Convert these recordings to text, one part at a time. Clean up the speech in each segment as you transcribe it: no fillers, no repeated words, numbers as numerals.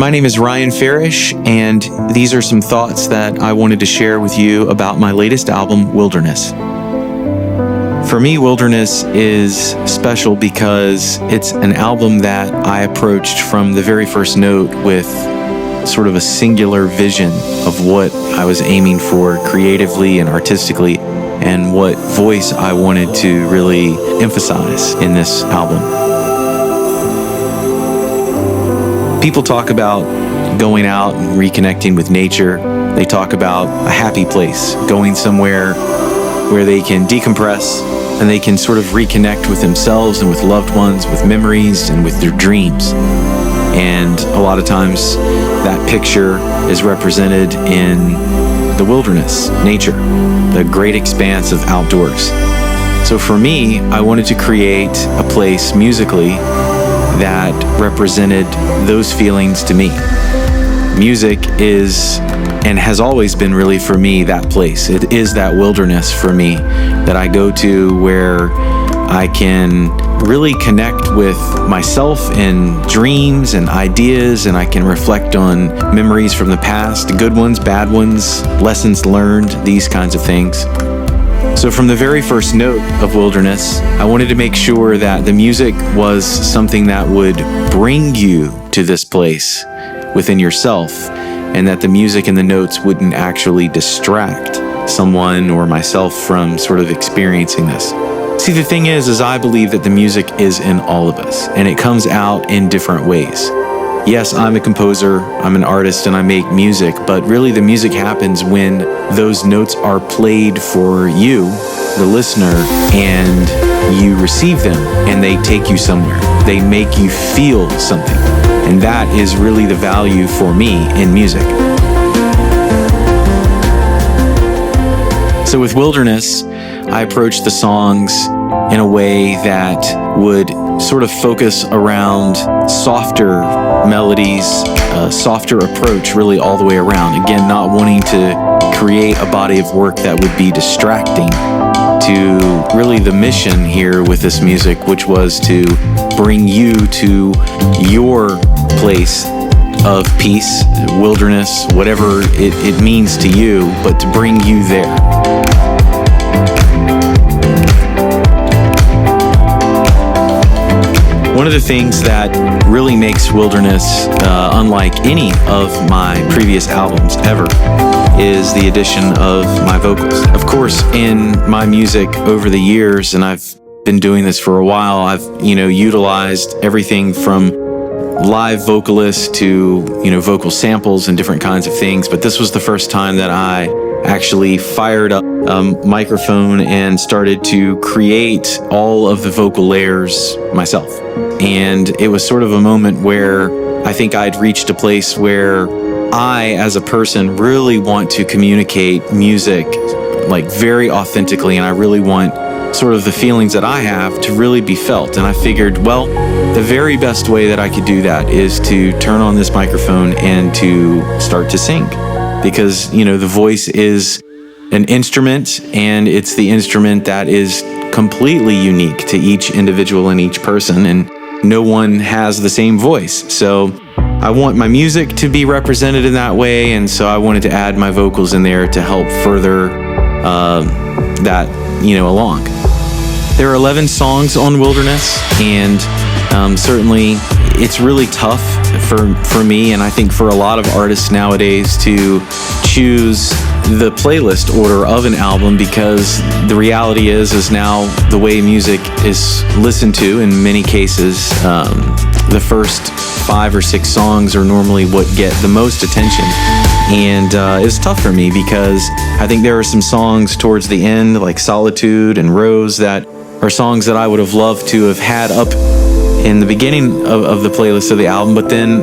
My name is Ryan Farish, and these are some thoughts that I wanted to share with you about my latest album, Wilderness. For me, Wilderness is special because it's an album that I approached from the very first note with sort of a singular vision of what I was aiming for creatively and artistically, and what voice I wanted to really emphasize in this album. People talk about going out and reconnecting with nature. They talk about a happy place, going somewhere where they can decompress and they can sort of reconnect with themselves and with loved ones, with memories and with their dreams. And a lot of times that picture is represented in the wilderness, nature, the great expanse of outdoors. So for me, I wanted to create a place musically that represented those feelings to me. Music is, and has always been really for me, that place. It is that wilderness for me that I go to where I can really connect with myself and dreams and ideas, and I can reflect on memories from the past, good ones, bad ones, lessons learned, these kinds of things. So from the very first note of Wilderness, I wanted to make sure that the music was something that would bring you to this place within yourself, and that the music and the notes wouldn't actually distract someone or myself from sort of experiencing this. See, the thing is I believe that the music is in all of us, and it comes out in different ways. Yes, I'm a composer, I'm an artist, and I make music, but really the music happens when those notes are played for you, the listener, and you receive them, and they take you somewhere. They make you feel something, and that is really the value for me in music. So with Wilderness, I approached the songs in a way that would sort of focus around softer melodies, softer approach really all the way around. Again, not wanting to create a body of work that would be distracting to really the mission here with this music, which was to bring you to your place of peace, wilderness, whatever it means to you, but to bring you there. One of the things that really makes Wilderness unlike any of my previous albums ever is the addition of my vocals. Of course, in my music over the years, and I've been doing this for a while, I've utilized everything from live vocalists to vocal samples and different kinds of things, but this was the first time that I actually fired up a microphone and started to create all of the vocal layers myself. And it was sort of a moment where I think I'd reached a place where I, as a person, really want to communicate music like very authentically, and I really want sort of the feelings that I have to really be felt. And I figured, well, the very best way that I could do that is to turn on this microphone and to start to sing. Because, the voice is an instrument, and it's the instrument that is completely unique to each individual and each person, and no one has the same voice. So I want my music to be represented in that way, and so I wanted to add my vocals in there to help further that, along. There are 11 songs on Wilderness, and certainly it's really tough for me, and I think for a lot of artists nowadays, to choose the playlist order of an album, because the reality is now the way music is listened to in many cases, the first 5 or 6 songs are normally what get the most attention. And it's tough for me because I think there are some songs towards the end, like Solitude and Rose, that are songs that I would have loved to have had up in the beginning of the playlist of the album, but then,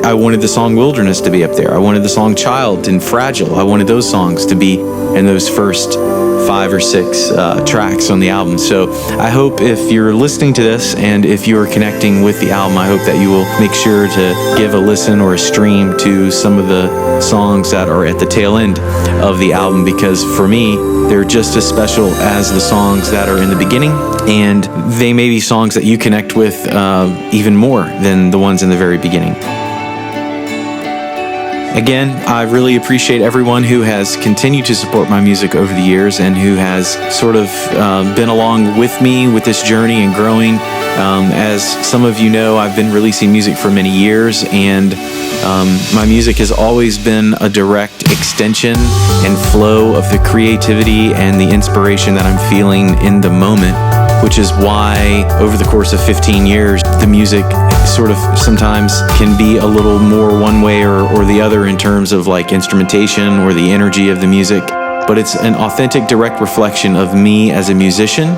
I wanted the song Wilderness to be up there. I wanted the song Child and Fragile. I wanted those songs to be in those first 5 or 6 tracks on the album. So I hope if you're listening to this and if you're connecting with the album, I hope that you will make sure to give a listen or a stream to some of the songs that are at the tail end of the album, because for me, they're just as special as the songs that are in the beginning, and they may be songs that you connect with even more than the ones in the very beginning. Again, I really appreciate everyone who has continued to support my music over the years and who has sort of been along with me with this journey and growing. As some of you know, I've been releasing music for many years, and my music has always been a direct extension and flow of the creativity and the inspiration that I'm feeling in the moment, which is why over the course of 15 years, the music sort of sometimes can be a little more one way or the other in terms of like instrumentation or the energy of the music. But it's an authentic, direct reflection of me as a musician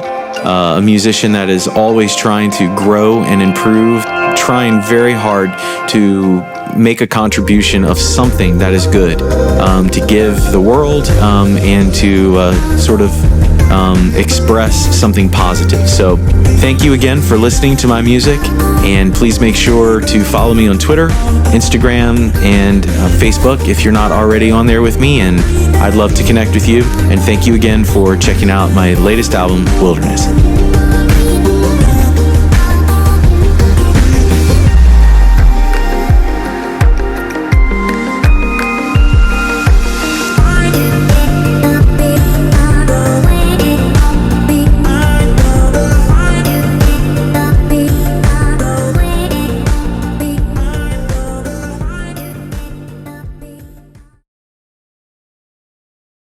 that is always trying to grow and improve, trying very hard to make a contribution of something that is good to give the world and to sort of express something positive. So thank you again for listening to my music, and please make sure to follow me on Twitter, Instagram, and Facebook if you're not already on there with me, and I'd love to connect with you. And thank you again for checking out my latest album, Wilderness.